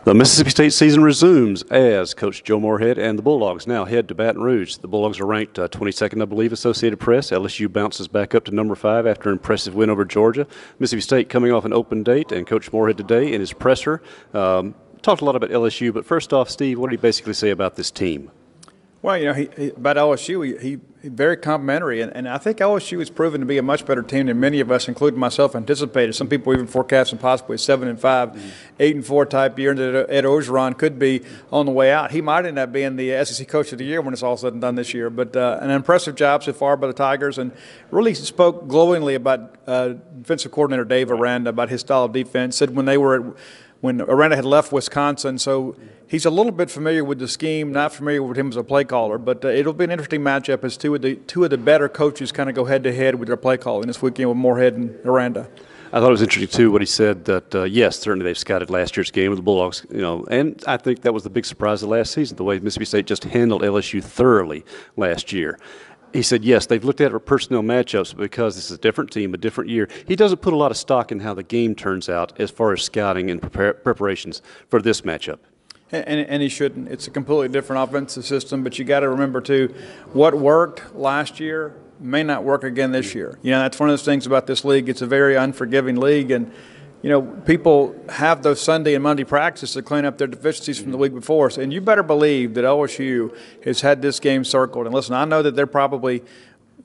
The Mississippi State season resumes as Coach Joe Moorhead and the Bulldogs now head to Baton Rouge. The Bulldogs are ranked 22nd, I believe, Associated Press. LSU bounces back up to number 5 after an impressive win over Georgia. Mississippi State coming off an open date, and Coach Moorhead today in his presser talked a lot about LSU. But first off, Steve, what did he basically say about this team? Well, he about LSU, he very complimentary, and I think LSU has proven to be a much better team than many of us, including myself, anticipated. Some people even forecasting possibly a 7-5, 8-4 type year, and that Ed Orgeron could be on the way out. He might end up being the SEC Coach of the Year when it's all said and done this year. But an impressive job so far by the Tigers, and really spoke glowingly about defensive coordinator Dave Aranda, about his style of defense. Said when Aranda had left Wisconsin, so he's a little bit familiar with the scheme, not familiar with him as a play caller, but it'll be an interesting matchup as two of the better coaches kind of go head-to-head with their play calling this weekend with Moorhead and Aranda. I thought it was interesting, too, what he said that, yes, certainly they've scouted last year's game with the Bulldogs, and I think that was the big surprise of last season, the way Mississippi State just handled LSU thoroughly last year. He said, yes, they've looked at our personnel matchups because this is a different team, a different year. He doesn't put a lot of stock in how the game turns out as far as scouting and preparations for this matchup. And he shouldn't. It's a completely different offensive system, but you got to remember, too, what worked last year may not work again this year. That's one of those things about this league. It's a very unforgiving league, and people have those Sunday and Monday practices to clean up their deficiencies from the week before. And you better believe that LSU has had this game circled. And listen, I know that they're probably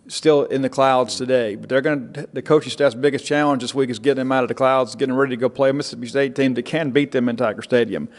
still in the clouds today, but the coaching staff's biggest challenge this week is getting them out of the clouds, getting ready to go play a Mississippi State team that can beat them in Tiger Stadium.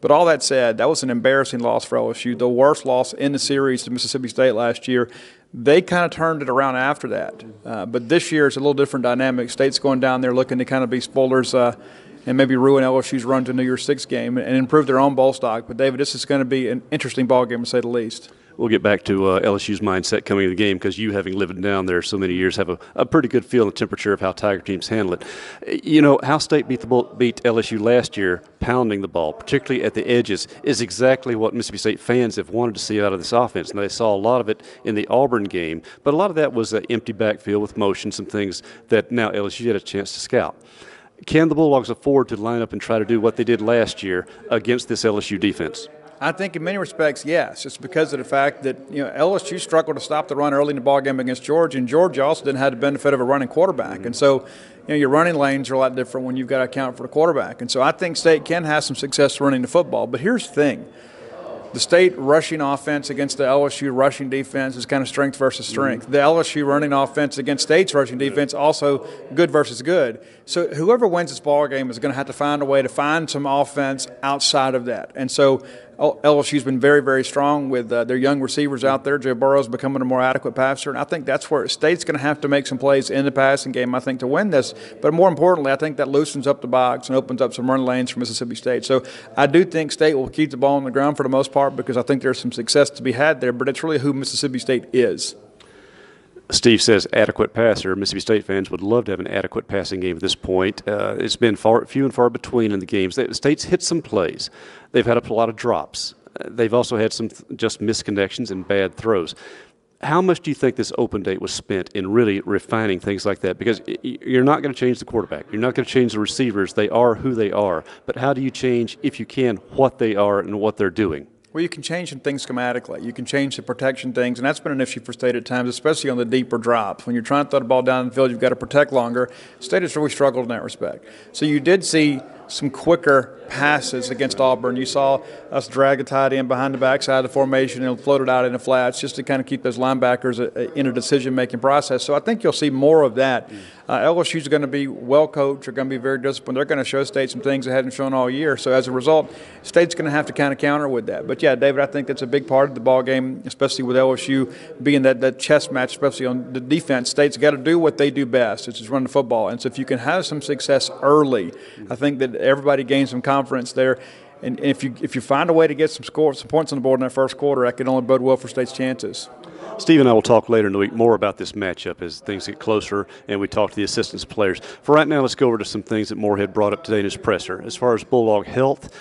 But all that said, that was an embarrassing loss for LSU, the worst loss in the series to Mississippi State last year. They kind of turned it around after that. But this year it's a little different dynamic. State's going down there looking to kind of be spoilers and maybe ruin LSU's run to New Year's Six game and improve their own bowl stock. But, David, this is going to be an interesting ball game, to say the least. We'll get back to LSU's mindset coming in the game because you, having lived down there so many years, have a pretty good feel of the temperature of how Tiger teams handle it. How State beat LSU last year, pounding the ball, particularly at the edges, is exactly what Mississippi State fans have wanted to see out of this offense. And they saw a lot of it in the Auburn game, but a lot of that was an empty backfield with motion, some things that now LSU had a chance to scout. Can the Bulldogs afford to line up and try to do what they did last year against this LSU defense? I think in many respects, yes. It's because of the fact that LSU struggled to stop the run early in the ball game against Georgia, and Georgia also didn't have the benefit of a running quarterback. And so your running lanes are a lot different when you've got to account for the quarterback. And so I think State can have some success running the football. But here's the thing. The State rushing offense against the LSU rushing defense is kind of strength versus strength. The LSU running offense against State's rushing defense also good versus good. So whoever wins this ball game is going to have to find a way to find some offense outside of that. And so LSU's been very, very strong with their young receivers out there. Joe Burrow's becoming a more adequate passer, and I think that's where State's going to have to make some plays in the passing game, I think, to win this. But more importantly, I think that loosens up the box and opens up some run lanes for Mississippi State. So I do think State will keep the ball on the ground for the most part because I think there's some success to be had there, but it's really who Mississippi State is. Steve says adequate passer. Mississippi State fans would love to have an adequate passing game at this point. It's been few and far between in the games. The State's hit some plays. They've had a lot of drops. They've also had some just misconnections and bad throws. How much do you think this open date was spent in really refining things like that? Because you're not going to change the quarterback. You're not going to change the receivers. They are who they are. But how do you change, if you can, what they are and what they're doing? Well, you can change some things schematically. You can change the protection things, and that's been an issue for State at times, especially on the deeper drops. When you're trying to throw the ball down the field, you've got to protect longer. State has really struggled in that respect. So you did see some quicker passes against Auburn. You saw us drag a tight end behind the backside of the formation and float it out in the flats just to kind of keep those linebackers in a decision-making process. So I think you'll see more of that. LSU's going to be well-coached. They're going to be very disciplined. They're going to show State some things they hadn't shown all year. So as a result, State's going to have to kind of counter with that. But, yeah, David, I think that's a big part of the ball game, especially with LSU being that chess match, especially on the defense. State's got to do what they do best, which is run the football. And so if you can have some success early, I think that everybody gains some confidence there. And if you find a way to get some points on the board in that first quarter, that can only bode well for State's chances. Steve and I will talk later in the week more about this matchup as things get closer and we talk to the assistants players. For right now, let's go over to some things that Moorhead brought up today in his presser. As far as Bulldog health,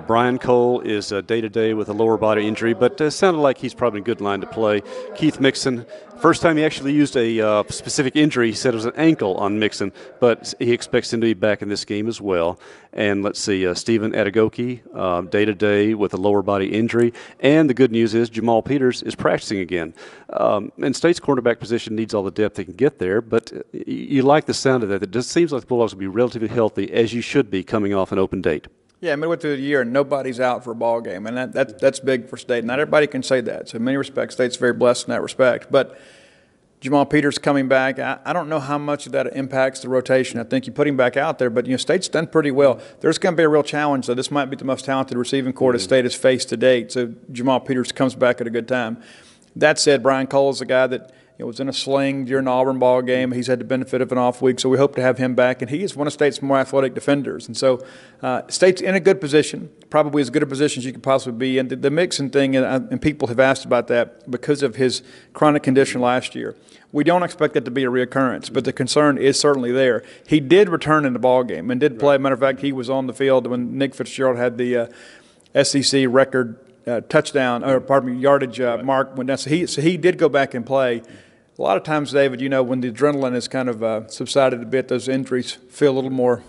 Brian Cole is day-to-day with a lower body injury, but sounded like he's probably in good line to play. Keith Mixon, first time he actually used a specific injury, he said it was an ankle on Mixon, but he expects him to be back in this game as well. And let's see, Stephen Adegoke, day-to-day with a lower body injury. And the good news is Jamal Peters is practicing again. And State's cornerback position needs all the depth they can get there, but you like the sound of that. It just seems like the Bulldogs will be relatively healthy, as you should be, coming off an open date. Yeah, midway through the year, and nobody's out for a ball game, and that's big for State. Not everybody can say that. So in many respects, State's very blessed in that respect. But Jamal Peters coming back, I don't know how much of that impacts the rotation. I think you put him back out there, but State's done pretty well. There's going to be a real challenge, though. This might be the most talented receiving corps that State has faced to date. So Jamal Peters comes back at a good time. That said, Brian Cole is a guy that was in a sling during the Auburn ball game. He's had the benefit of an off week, so we hope to have him back. And he is one of State's more athletic defenders. And so State's in a good position, probably as good a position as you could possibly be. And the Mixon thing, and people have asked about that because of his chronic condition last year. We don't expect that to be a reoccurrence, but the concern is certainly there. He did return in the ball game and did play. Matter of fact, he was on the field when Nick Fitzgerald had the SEC record yardage mark went down. So he did go back and play. A lot of times, David, when the adrenaline has kind of subsided a bit, those injuries feel a little more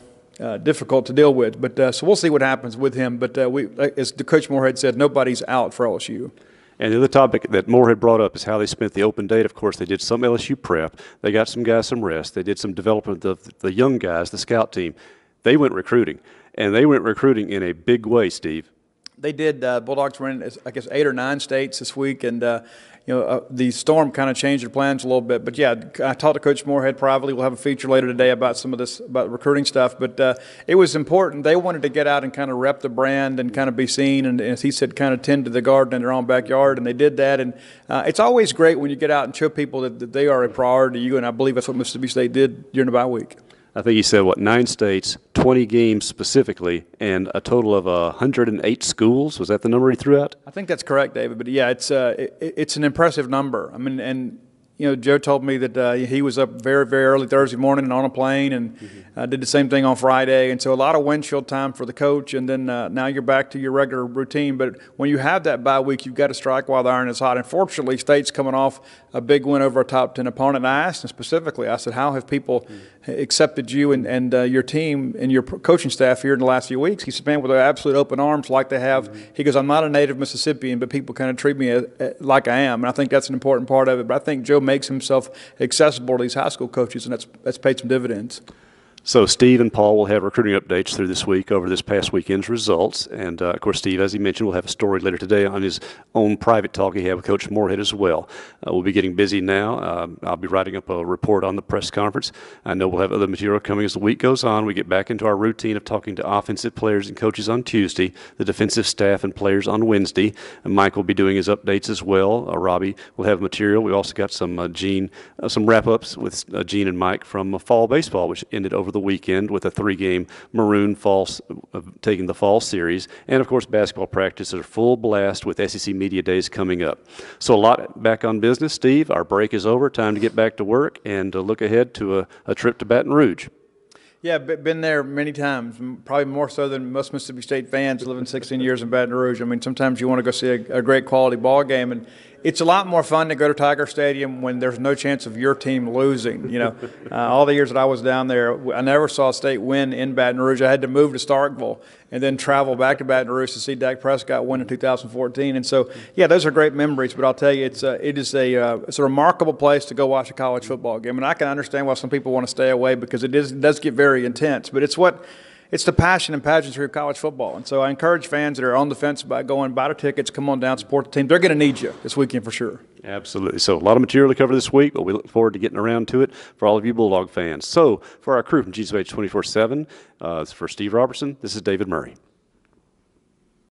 difficult to deal with. But so we'll see what happens with him. But as the Coach Moorhead said, nobody's out for LSU. And the other topic that Moorhead brought up is how they spent the open date. Of course, they did some LSU prep. They got some guys some rest. They did some development of the young guys, the scout team. They went recruiting, and they went recruiting in a big way, Steve. They did. Bulldogs were in, I guess, 8 or 9 states this week, and the storm kind of changed their plans a little bit. But yeah, I talked to Coach Moorhead privately. We'll have a feature later today about some of this, about recruiting stuff. But it was important. They wanted to get out and kind of rep the brand and kind of be seen, and as he said, kind of tend to the garden in their own backyard. And they did that. And it's always great when you get out and show people that they are a priority to you. And I believe that's what Mississippi State did during the bye week. I think he said, 9 states, 20 games specifically, and a total of 108 schools. Was that the number he threw out? I think that's correct, David. But, yeah, it's an impressive number. I mean, and Joe told me that he was up very, very early Thursday morning and on a plane and did the same thing on Friday. And so a lot of windshield time for the coach, and then now you're back to your regular routine. But when you have that bye week, you've got to strike while the iron is hot. And fortunately, State's coming off a big win over a top 10 opponent. And I asked him specifically, I said, how have people accepted you and your team and your coaching staff here in the last few weeks? He said, man, with their absolute open arms like they have. He goes, I'm not a native Mississippian, but people kind of treat me like I am. And I think that's an important part of it. But I think Joe makes himself accessible to these high school coaches, and that's paid some dividends. So Steve and Paul will have recruiting updates through this week over this past weekend's results. And, of course, Steve, as he mentioned, will have a story later today on his own private talk he had with Coach Moorhead as well. We'll be getting busy now. I'll be writing up a report on the press conference. I know we'll have other material coming as the week goes on. We get back into our routine of talking to offensive players and coaches on Tuesday, the defensive staff and players on Wednesday. And Mike will be doing his updates as well. Robbie will have material. We also got some some wrap-ups with Gene and Mike from fall baseball, which ended over the weekend with a 3-game Maroon taking the fall series. And, of course, basketball practice are full blast with SEC Media Days coming up. So a lot back on business, Steve. Our break is over. Time to get back to work and look ahead to a trip to Baton Rouge. Yeah, been there many times, probably more so than most Mississippi State fans living 16 years in Baton Rouge. I mean, sometimes you want to go see a great quality ball game, and it's a lot more fun to go to Tiger Stadium when there's no chance of your team losing. All the years that I was down there, I never saw State win in Baton Rouge. I had to move to Starkville and then travel back to Baton Rouge to see Dak Prescott win in 2014. And so, yeah, those are great memories. But I'll tell you, it's a remarkable place to go watch a college football game. And I can understand why some people want to stay away because it does get very intense. But it's the passion and pageantry of college football. And so I encourage fans that are on the fence about going, buy the tickets, come on down, support the team. They're going to need you this weekend for sure. Absolutely. So a lot of material to cover this week, but we look forward to getting around to it for all of you Bulldog fans. So for our crew from GSH 24/7, for Steve Robertson, this is David Murray.